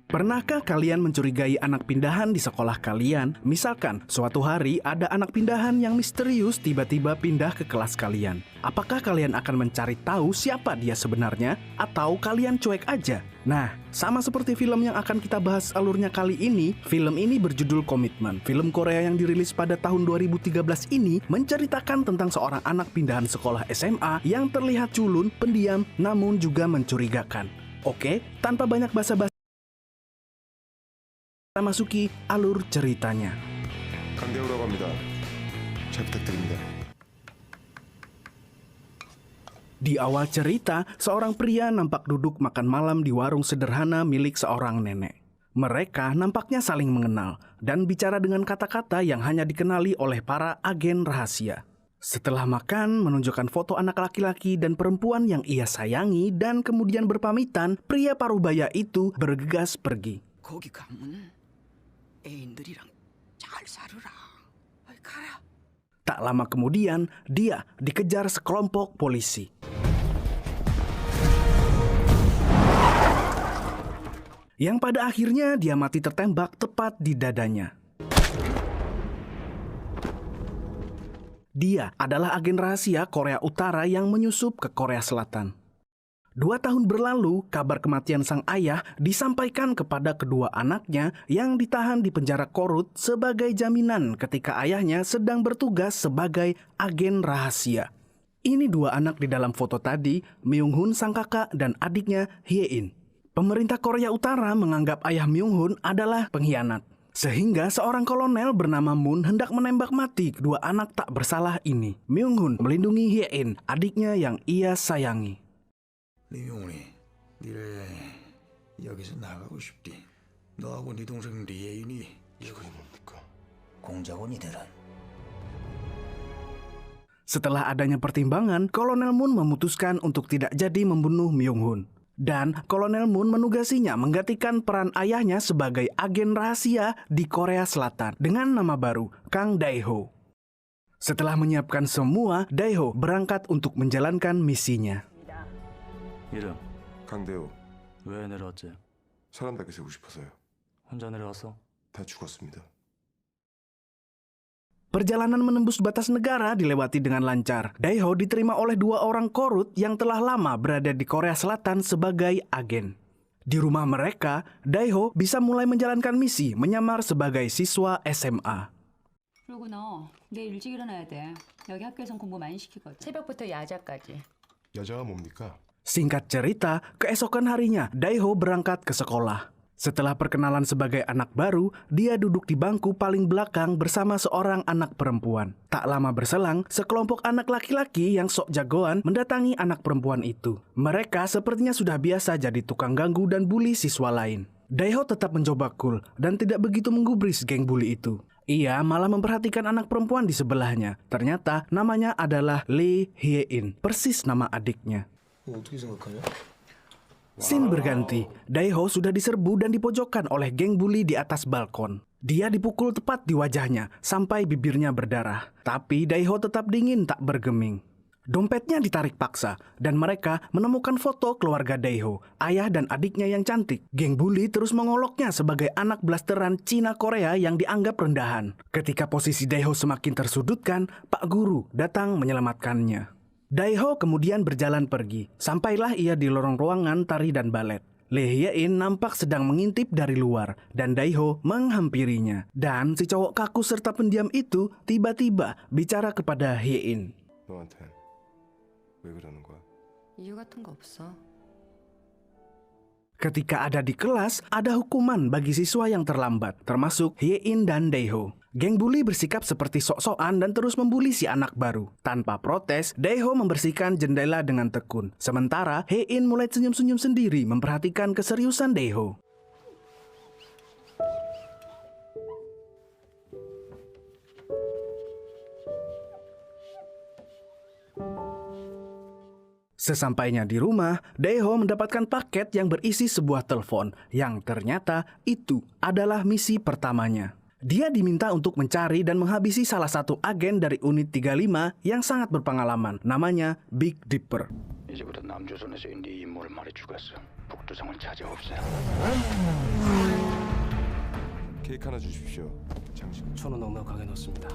Pernahkah kalian mencurigai anak pindahan di sekolah kalian? Misalkan, suatu hari ada anak pindahan yang misterius tiba-tiba pindah ke kelas kalian. Apakah kalian akan mencari tahu siapa dia sebenarnya? Atau kalian cuek aja? Nah, sama seperti film yang akan kita bahas alurnya kali ini, film ini berjudul Komitmen. Film Korea yang dirilis pada tahun 2013 ini menceritakan tentang seorang anak pindahan sekolah SMA yang terlihat culun, pendiam, namun juga mencurigakan. Oke, tanpa banyak basa-basi, kita masuki alur ceritanya. 강대우라고 합니다. 잘 부탁드립니다. Di awal cerita, seorang pria nampak duduk makan malam di warung sederhana milik seorang nenek. Mereka nampaknya saling mengenal dan bicara dengan kata-kata yang hanya dikenali oleh para agen rahasia. Setelah makan, menunjukkan foto anak laki-laki dan perempuan yang ia sayangi dan kemudian berpamitan, pria parubaya itu bergegas pergi. 거기 가면 애인들이랑 잘 살으라. 가라. Tak lama kemudian, dia dikejar sekelompok polisi. Yang pada akhirnya dia mati tertembak tepat di dadanya. Dia adalah agen rahasia Korea Utara yang menyusup ke Korea Selatan. 2 tahun berlalu, kabar kematian sang ayah disampaikan kepada kedua anaknya yang ditahan di penjara Korut sebagai jaminan ketika ayahnya sedang bertugas sebagai agen rahasia. Ini 2 anak di dalam foto tadi, Myung-hun sang kakak dan adiknya Hye-in. Pemerintah Korea Utara menganggap ayah Myung-hun adalah pengkhianat. Sehingga seorang kolonel bernama Moon hendak menembak mati kedua anak tak bersalah ini. Myung-hun melindungi Hye-in, adiknya yang ia sayangi. 리명훈이, 니네 여기서 나가고 싶디. 너하고 네 동생 리에인이 이것이 뭡니까? 공작원이더란. Setelah adanya pertimbangan, Kolonel Moon memutuskan untuk tidak jadi membunuh Myung-hun. Dan Kolonel Moon menugasinya menggantikan peran ayahnya sebagai agen rahasia di Korea Selatan dengan nama baru, Kang Dae-ho. Setelah menyiapkan semua, Dae-ho berangkat untuk menjalankan misinya. 이름 강대우. 왜 내려왔지? 사람답게 살고 싶어서요. 혼자 내려왔어? 다 죽었습니다. Perjalanan menembus batas negara dilewati dengan lancar. Dae-ho diterima oleh 2 orang Korut yang telah lama berada di Korea Selatan sebagai agen. Di rumah mereka, Dae-ho bisa mulai menjalankan misi menyamar sebagai siswa SMA. 그러고 너 내일 일찍 일어나야 돼. 여기 학교에선 공부 많이 시키거든. 새벽부터 야자까지. 여자가 뭡니까? Singkat cerita, keesokan harinya Dae-ho berangkat ke sekolah. Setelah perkenalan sebagai anak baru, dia duduk di bangku paling belakang bersama seorang anak perempuan. Tak lama berselang, sekelompok anak laki-laki yang sok jagoan mendatangi anak perempuan itu. Mereka sepertinya sudah biasa jadi tukang ganggu dan bully siswa lain. Dae-ho tetap mencoba cool dan tidak begitu menggubris geng bully itu. Ia malah memperhatikan anak perempuan di sebelahnya. Ternyata namanya adalah Lee Hye-in, persis nama adiknya. 어떻게 생각하냐? Scene berganti, Dae-ho sudah diserbu dan dipojokkan oleh geng bully di atas balkon. Dia dipukul tepat di wajahnya sampai bibirnya berdarah. Tapi Dae-ho tetap dingin tak bergeming. Dompetnya ditarik paksa dan mereka menemukan foto keluarga Dae-ho, ayah dan adiknya yang cantik. Geng bully terus mengoloknya sebagai anak blasteran Cina Korea yang dianggap rendahan. Ketika posisi Dae-ho semakin tersudutkan, Pak Guru datang menyelamatkannya. Dae-ho kemudian berjalan pergi, sampailah ia di lorong ruangan tari dan balet. Lee Hye-in nampak sedang mengintip dari luar, dan Dae-ho menghampirinya. Dan si cowok kaku serta pendiam itu tiba-tiba bicara kepada Hye-in. 너한텐 왜 그러는 거야? 이유 같은 거 없어. Ketika ada di kelas, ada hukuman bagi siswa yang terlambat, termasuk Hye-in dan Dae-ho. Geng bully bersikap seperti sok-sokan dan terus membuli si anak baru. Tanpa protes, Dae-ho membersihkan jendela dengan tekun. Sementara Hye-in mulai senyum-senyum sendiri memperhatikan keseriusan Dae-ho. Sesampainya di rumah, Dae-ho mendapatkan paket yang berisi sebuah telepon yang ternyata itu adalah misi pertamanya. Dia diminta untuk mencari dan menghabisi salah satu agen dari unit 35 yang sangat berpengalaman, namanya Big Dipper. 이제부터 남조선에서의 네 임무를 말해주겠어. 북두성을 찾아 없애. 케이크 하나 주십시오. 장식. 저는 넉넉하게 넣습니다.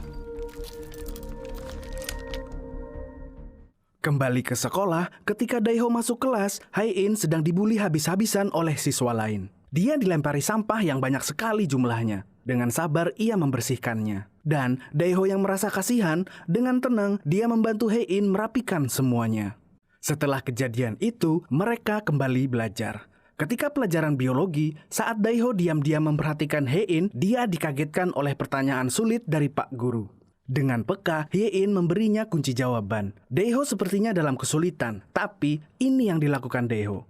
Kembali ke sekolah, ketika Daeho masuk kelas, Hae-in sedang dibully habis-habisan oleh siswa lain. Dia dilempari sampah yang banyak sekali jumlahnya. Dengan sabar ia membersihkannya. Dan Daeho yang merasa kasihan, dengan tenang dia membantu Hae-in merapikan semuanya. Setelah kejadian itu, mereka kembali belajar. Ketika pelajaran biologi, saat Daeho diam-diam memperhatikan Hae-in, dia dikagetkan oleh pertanyaan sulit dari Pak Guru. Dengan peka, Hae-in memberinya kunci jawaban. Daeho sepertinya dalam kesulitan, tapi ini yang dilakukan Daeho.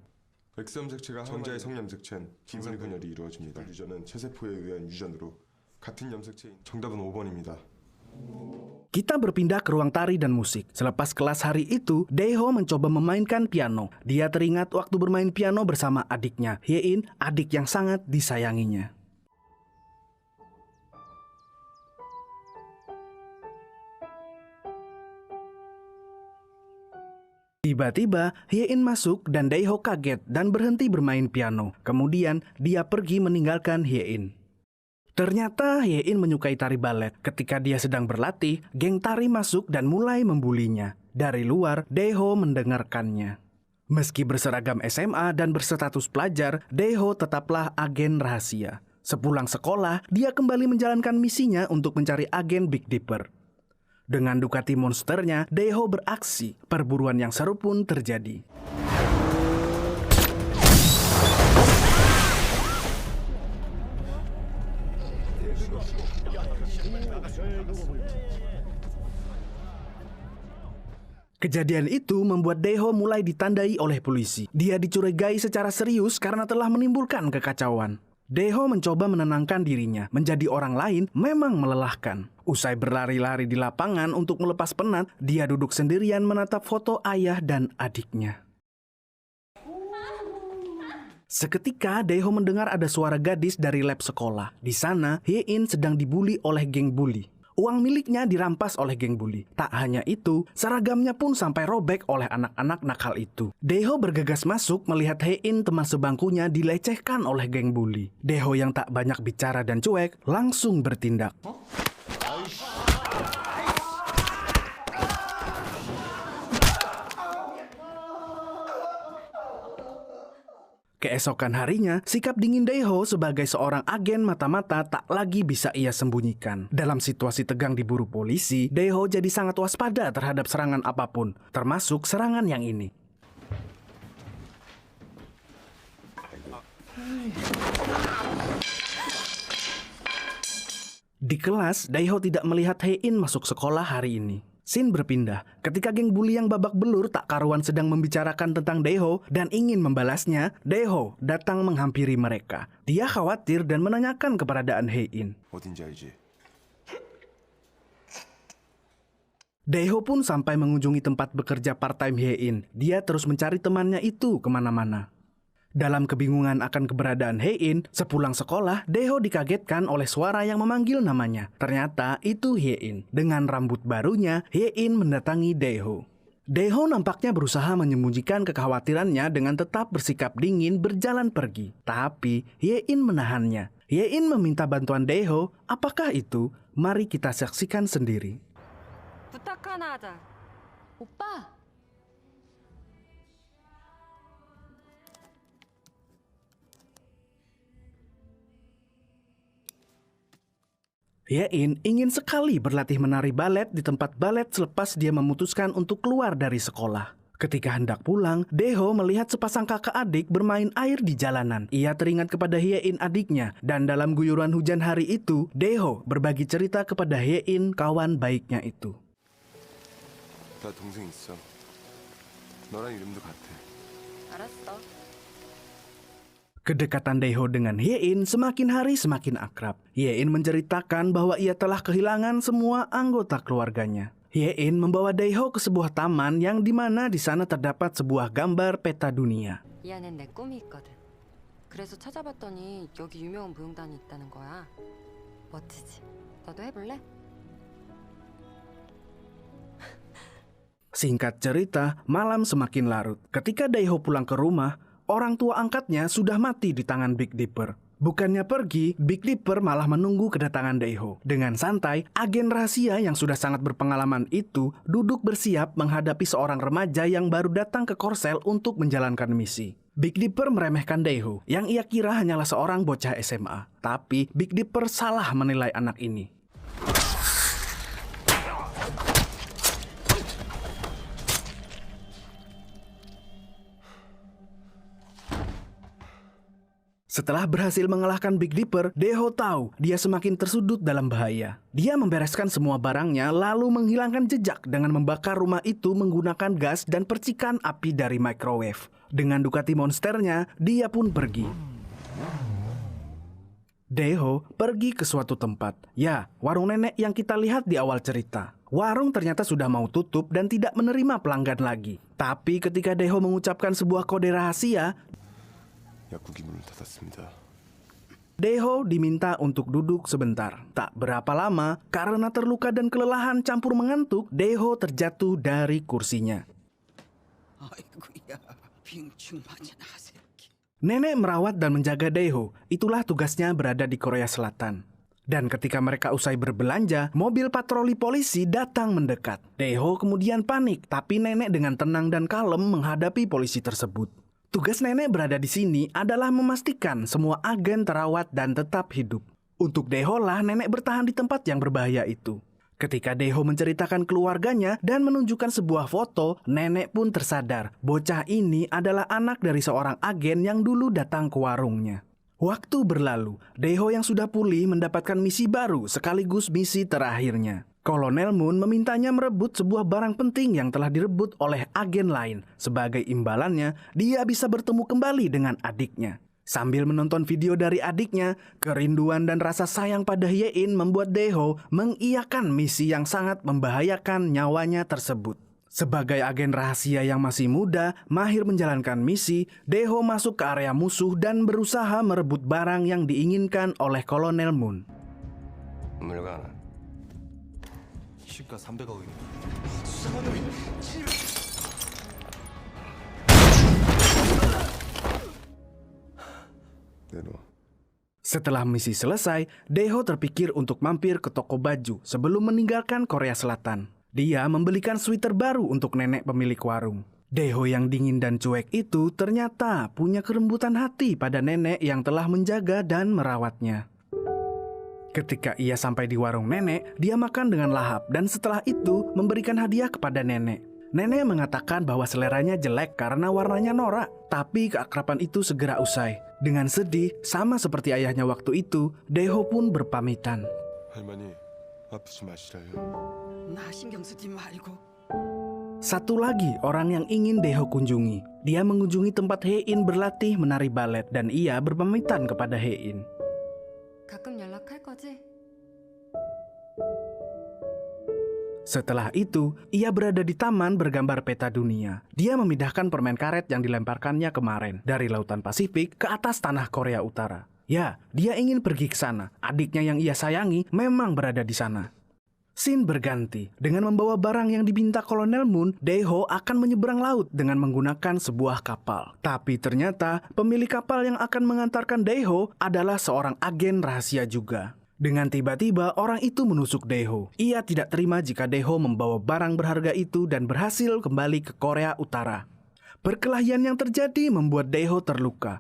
X 염색체가 전자의 성염색체는 기분 분열이 이루어집니다. 유전은 체세포에 의한 유전으로 같은 염색체인 정답은 5번입니다. Kita berpindah ke ruang tari dan musik. Selepas kelas hari itu, Daeho mencoba memainkan piano. Dia teringat waktu bermain piano bersama adiknya, Hae-in, adik yang sangat disayanginya. Tiba-tiba, Hae-in masuk dan Daeho kaget dan berhenti bermain piano. Kemudian, dia pergi meninggalkan Hae-in. Ternyata Hae-in menyukai tari balet. Ketika dia sedang berlatih, geng tari masuk dan mulai membulinya. Dari luar, Daeho mendengarkannya. Meski berseragam SMA dan berstatus pelajar, Daeho tetaplah agen rahasia. Sepulang sekolah, dia kembali menjalankan misinya untuk mencari agen Big Dipper. Dengan Ducati monsternya, Daeho beraksi. Perburuan yang seru pun terjadi. Kejadian itu membuat Daeho mulai ditandai oleh polisi. Dia dicurigai secara serius karena telah menimbulkan kekacauan. Daeho mencoba menenangkan dirinya. Menjadi orang lain memang melelahkan. Usai berlari-lari di lapangan untuk melepas penat, dia duduk sendirian menatap foto ayah dan adiknya. Seketika Daeho mendengar ada suara gadis dari lab sekolah. Di sana, Hae-in sedang dibully oleh geng bully. Uang miliknya dirampas oleh geng bully. Tak hanya itu, seragamnya pun sampai robek oleh anak-anak nakal itu. Daeho bergegas masuk melihat Hae-in teman sebangkunya dilecehkan oleh geng bully. Daeho yang tak banyak bicara dan cuek langsung bertindak. Keesokan harinya, sikap dingin Daeho sebagai seorang agen mata-mata tak lagi bisa ia sembunyikan. Dalam situasi tegang diburu polisi, Daeho jadi sangat waspada terhadap serangan apapun, termasuk serangan yang ini. Di kelas, Daeho tidak melihat Hae-in masuk sekolah hari ini. Scene berpindah ketika geng bully yang babak belur tak karuan sedang membicarakan tentang Daeho dan ingin membalasnya. Daeho datang menghampiri mereka. Dia khawatir dan menanyakan keberadaan Hae-in. 어딘지 알지? Daeho pun sampai mengunjungi tempat bekerja part-time Hae-in. Dia terus mencari temannya itu kemana-mana. Dalam kebingungan akan keberadaan Hae-in, sepulang sekolah, Daeho dikagetkan oleh suara yang memanggil namanya. Ternyata itu Hae-in. Dengan rambut barunya, Hae-in mendatangi Daeho. Daeho nampaknya berusaha menyembunyikan kekhawatirannya dengan tetap bersikap dingin berjalan pergi. Tapi Hae-in menahannya. Hae-in meminta bantuan Daeho. Apakah itu? Mari kita saksikan sendiri. 부탁 하나 하자. 오빠! Hae-in ingin sekali berlatih menari balet di tempat balet selepas dia memutuskan untuk keluar dari sekolah. Ketika hendak pulang, Daeho melihat sepasang kakak adik bermain air di jalanan. Ia teringat kepada Hae-in adiknya, dan dalam guyuran hujan hari itu, Daeho berbagi cerita kepada Hae-in kawan baiknya itu. 나 동생 있어. 너랑 이름도 같아. 알았어. Kedekatan Daeho dengan Hae-in semakin hari semakin akrab. Hae-in menceritakan bahwa ia telah kehilangan semua anggota keluarganya. Hae-in membawa Daeho ke sebuah taman yang dimana di sana terdapat sebuah gambar peta dunia. 이 안엔 내 꿈이 있거든. 그래서 찾아봤더니 여기 유명한 무용단이 있다는 거야. 멋지지. 너도 해볼래? Singkat cerita, malam semakin larut. Ketika Daeho pulang ke rumah, orang tua angkatnya sudah mati di tangan Big Dipper. Bukannya pergi, Big Dipper malah menunggu kedatangan Daeho. Dengan santai, agen rahasia yang sudah sangat berpengalaman itu duduk bersiap menghadapi seorang remaja yang baru datang ke Korsel untuk menjalankan misi. Big Dipper meremehkan Daeho, yang ia kira hanyalah seorang bocah SMA. Tapi Big Dipper salah menilai anak ini. Setelah berhasil mengalahkan Big Dipper, Daeho tahu dia semakin tersudut dalam bahaya. Dia membereskan semua barangnya lalu menghilangkan jejak dengan membakar rumah itu menggunakan gas dan percikan api dari microwave. Dengan Ducati Monsternya, dia pun pergi. Daeho pergi ke suatu tempat. Ya, warung nenek yang kita lihat di awal cerita. Warung ternyata sudah mau tutup dan tidak menerima pelanggan lagi. Tapi ketika Daeho mengucapkan sebuah kode rahasia, 약국이 문을 닫았습니다. Daeho diminta untuk duduk sebentar. Tak berapa lama, karena terluka dan kelelahan campur mengantuk, Daeho terjatuh dari kursinya. 아이고야, 빙충 맞은 아새끼. Nenek merawat dan menjaga Daeho. Itulah tugasnya berada di Korea Selatan. Dan ketika mereka usai berbelanja, mobil patroli polisi datang mendekat. Daeho kemudian panik, tapi nenek dengan tenang dan kalem menghadapi polisi tersebut. Tugas nenek berada di sini adalah memastikan semua agen terawat dan tetap hidup. Untuk Daeho lah nenek bertahan di tempat yang berbahaya itu. Ketika Daeho menceritakan keluarganya dan menunjukkan sebuah foto, nenek pun tersadar bocah ini adalah anak dari seorang agen yang dulu datang ke warungnya. Waktu berlalu, Daeho yang sudah pulih mendapatkan misi baru sekaligus misi terakhirnya. Kolonel Moon memintanya merebut sebuah barang penting yang telah direbut oleh agen lain. Sebagai imbalannya, dia bisa bertemu kembali dengan adiknya. Sambil menonton video dari adiknya, kerinduan dan rasa sayang pada Hye-in membuat Daeho mengiyakan misi yang sangat membahayakan nyawanya tersebut. Sebagai agen rahasia yang masih muda, mahir menjalankan misi, Daeho masuk ke area musuh dan berusaha merebut barang yang diinginkan oleh Kolonel Moon. 물건 시가 300억입니다. 내놔. Setelah misi selesai, Daeho terpikir untuk mampir ke toko baju sebelum meninggalkan Korea Selatan. Dia membelikan sweater baru untuk nenek pemilik warung. Daeho yang dingin dan cuek itu ternyata punya kerembutan hati pada nenek yang telah menjaga dan merawatnya. Ketika ia sampai di warung nenek, dia makan dengan lahap dan setelah itu memberikan hadiah kepada nenek. Nenek mengatakan bahwa seleranya jelek karena warnanya norak, tapi keakraban itu segera usai. Dengan sedih, sama seperti ayahnya waktu itu, Daeho pun berpamitan. 할머니, 아프지 마시라요. 나 신경 쓰지 말고. Satu lagi orang yang ingin Daeho kunjungi. Dia mengunjungi tempat Hye-in berlatih menari balet dan ia berpamitan kepada Hye-in. 가끔 연락할 거지? Setelah itu, ia berada di taman bergambar peta dunia. Dia memindahkan permen karet yang dilemparkannya kemarin dari lautan Pasifik ke atas tanah Korea Utara. Ya, dia ingin pergi ke sana. Adiknya yang ia sayangi memang berada di sana. Scene berganti. Dengan membawa barang yang diminta Kolonel Moon, Daeho akan menyeberang laut dengan menggunakan sebuah kapal. Tapi ternyata pemilik kapal yang akan mengantarkan Daeho adalah seorang agen rahasia juga. Dengan tiba-tiba orang itu menusuk Daeho. Ia tidak terima jika Daeho membawa barang berharga itu dan berhasil kembali ke Korea Utara. Perkelahian yang terjadi membuat Daeho terluka.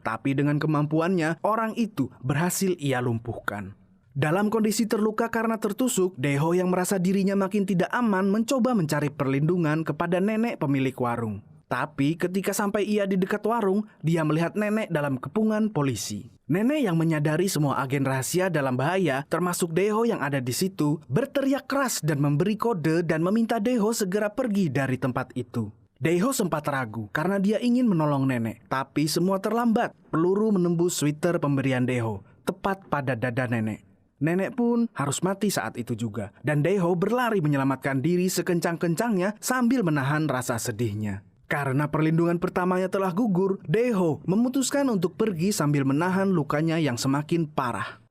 Tapi dengan kemampuannya, orang itu berhasil ia lumpuhkan. Dalam kondisi terluka karena tertusuk, Daeho yang merasa dirinya makin tidak aman mencoba mencari perlindungan kepada nenek pemilik warung. Tapi ketika sampai ia di dekat warung, dia melihat nenek dalam kepungan polisi. Nenek yang menyadari semua agen rahasia dalam bahaya, termasuk Daeho yang ada di situ, berteriak keras dan memberi kode dan meminta Daeho segera pergi dari tempat itu. Daeho sempat ragu karena dia ingin menolong nenek, tapi semua terlambat. Peluru menembus sweater pemberian Daeho, tepat pada dada nenek. Nenek pun harus mati saat itu juga, dan Dae-ho berlari menyelamatkan diri sekencang-kencangnya sambil menahan rasa sedihnya. Karena perlindungan pertamanya telah gugur, Dae-ho memutuskan untuk pergi sambil menahan lukanya yang semakin parah.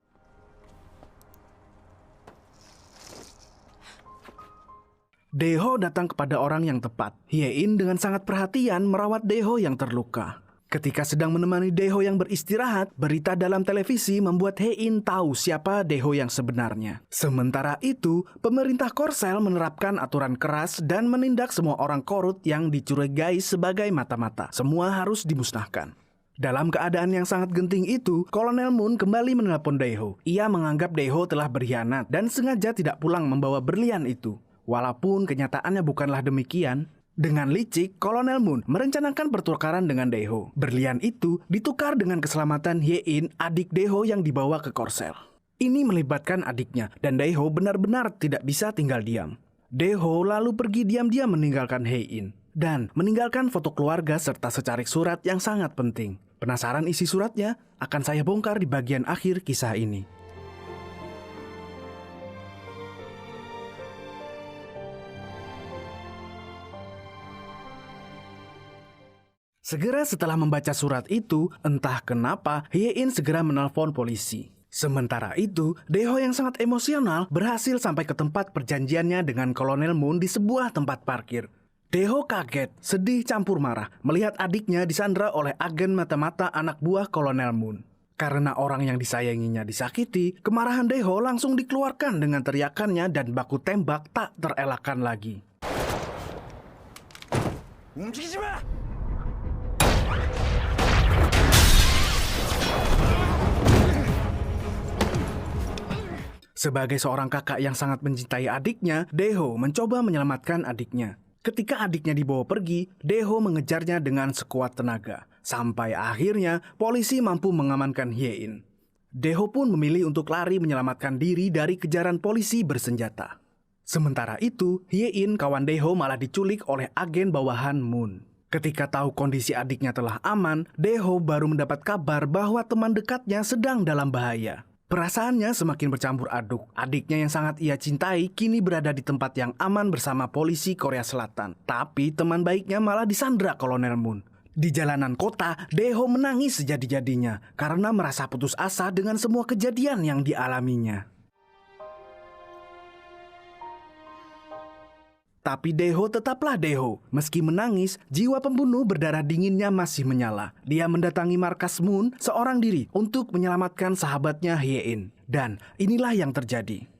Dae-ho datang kepada orang yang tepat. Hye-in dengan sangat perhatian merawat Dae-ho yang terluka. Ketika sedang menemani Dae-ho yang beristirahat, berita dalam televisi membuat Hye-in tahu siapa Dae-ho yang sebenarnya. Sementara itu, pemerintah Korsel menerapkan aturan keras dan menindak semua orang korut yang dicurigai sebagai mata-mata. Semua harus dimusnahkan. Dalam keadaan yang sangat genting itu, Kolonel Moon kembali menelpon Dae-ho. Ia menganggap Dae-ho telah berkhianat dan sengaja tidak pulang membawa berlian itu. Walaupun kenyataannya bukanlah demikian, dengan licik, Kolonel Moon merencanakan pertukaran dengan Dae-ho. Berlian itu ditukar dengan keselamatan Hye-in, adik Dae-ho yang dibawa ke Korsel. Ini melibatkan adiknya, dan Dae-ho benar-benar tidak bisa tinggal diam. Dae-ho lalu pergi diam-diam meninggalkan Hye-in, dan meninggalkan foto keluarga serta secarik surat yang sangat penting. Penasaran isi suratnya? Akan saya bongkar di bagian akhir kisah ini. Segera setelah membaca surat itu, entah kenapa Hye-in segera menelpon polisi. Sementara itu, Dae-ho yang sangat emosional berhasil sampai ke tempat perjanjiannya dengan Kolonel Moon di sebuah tempat parkir. Dae-ho kaget, sedih campur marah melihat adiknya disandra oleh agen mata-mata anak buah Kolonel Moon. Karena orang yang disayanginya disakiti, kemarahan Dae-ho langsung dikeluarkan dengan teriakannya dan baku tembak tak terelakkan lagi. 움직이지 마! Sebagai seorang kakak yang sangat mencintai adiknya, Dae-ho mencoba menyelamatkan adiknya. Ketika adiknya dibawa pergi, Dae-ho mengejarnya dengan sekuat tenaga. Sampai akhirnya, polisi mampu mengamankan Hye-in. Dae-ho pun memilih untuk lari menyelamatkan diri dari kejaran polisi bersenjata. Sementara itu, Hye-in kawan Dae-ho malah diculik oleh agen bawahan Moon. Ketika tahu kondisi adiknya telah aman, Dae-ho baru mendapat kabar bahwa teman dekatnya sedang dalam bahaya. Perasaannya semakin bercampur aduk. Adiknya yang sangat ia cintai kini berada di tempat yang aman bersama polisi Korea Selatan. Tapi teman baiknya malah disandra Kolonel Moon. Di jalanan kota, Dae-ho menangis sejadi-jadinya karena merasa putus asa dengan semua kejadian yang dialaminya. Tapi Dae-ho tetaplah Dae-ho. Meski menangis, jiwa pembunuh berdarah dinginnya masih menyala. Dia mendatangi markas Moon seorang diri untuk menyelamatkan sahabatnya Hye-in. Dan inilah yang terjadi.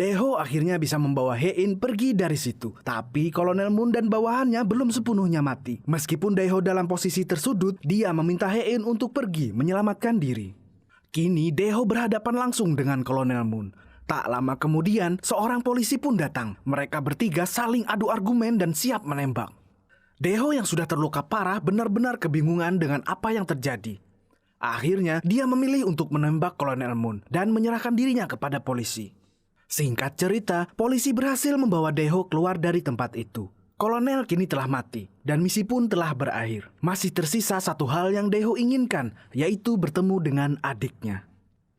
Dae-ho akhirnya bisa membawa Hye-in pergi dari situ. Tapi Kolonel Moon dan bawahannya belum sepenuhnya mati. Meskipun Dae-ho dalam posisi tersudut, dia meminta Hye-in untuk pergi menyelamatkan diri. Kini Dae-ho berhadapan langsung dengan Kolonel Moon. Tak lama kemudian, seorang polisi pun datang. Mereka bertiga saling adu argumen dan siap menembak. Dae-ho yang sudah terluka parah benar-benar kebingungan dengan apa yang terjadi. Akhirnya, dia memilih untuk menembak Kolonel Moon dan menyerahkan dirinya kepada polisi. Singkat cerita, polisi berhasil membawa Dae-ho keluar dari tempat itu. Kolonel kini telah mati, dan misi pun telah berakhir. Masih tersisa satu hal yang Dae-ho inginkan, yaitu bertemu dengan adiknya.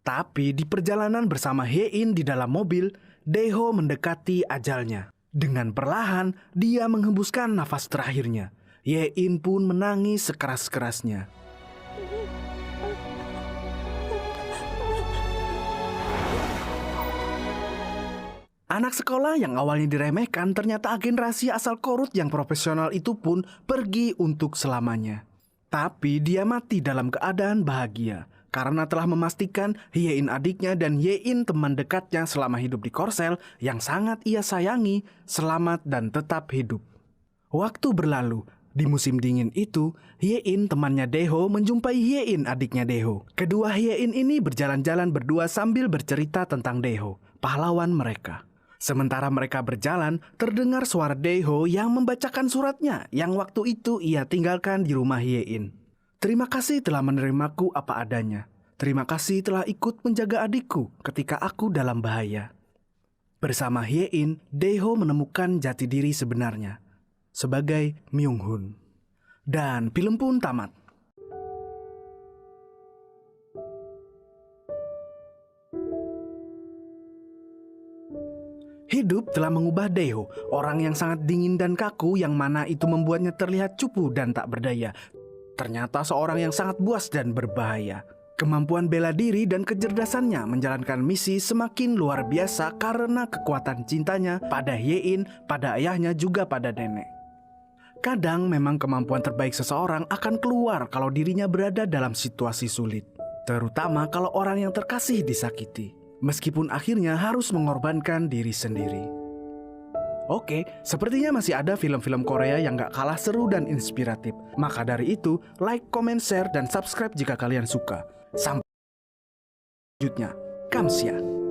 Tapi di perjalanan bersama Hye-in di dalam mobil, Dae-ho mendekati ajalnya. Dengan perlahan, dia menghembuskan nafas terakhirnya. Hye-in pun menangis sekeras-kerasnya. Anak sekolah yang awalnya diremehkan ternyata agen rahasia asal korut yang profesional itu pun pergi untuk selamanya. Tapi dia mati dalam keadaan bahagia karena telah memastikan Hye-in adiknya dan Hye-in teman dekatnya selama hidup di Korsel yang sangat ia sayangi selamat dan tetap hidup. Waktu berlalu. Di musim dingin itu, Hye-in temannya Dae-ho menjumpai Hye-in adiknya Dae-ho. Kedua Hye-in ini berjalan-jalan berdua sambil bercerita tentang Dae-ho, pahlawan mereka. Sementara mereka berjalan, terdengar suara Dae-ho yang membacakan suratnya yang waktu itu ia tinggalkan di rumah Hye-in. Terima kasih telah menerimaku apa adanya. Terima kasih telah ikut menjaga adikku ketika aku dalam bahaya. Bersama Hye-in, Dae-ho menemukan jati diri sebenarnya sebagai Myung-hun. Dan film pun tamat. Hidup telah mengubah Dae-ho, orang yang sangat dingin dan kaku yang mana itu membuatnya terlihat cupu dan tak berdaya. Ternyata seorang yang sangat buas dan berbahaya. Kemampuan bela diri dan kecerdasannya menjalankan misi semakin luar biasa karena kekuatan cintanya pada Hye-in, pada ayahnya juga pada nenek. Kadang memang kemampuan terbaik seseorang akan keluar kalau dirinya berada dalam situasi sulit. Terutama kalau orang yang terkasih disakiti. Meskipun akhirnya harus mengorbankan diri sendiri. Oke, sepertinya masih ada film-film Korea yang gak kalah seru dan inspiratif. Maka dari itu, like, comment, share, dan subscribe jika kalian suka. Sampai selanjutnya, Kamsia.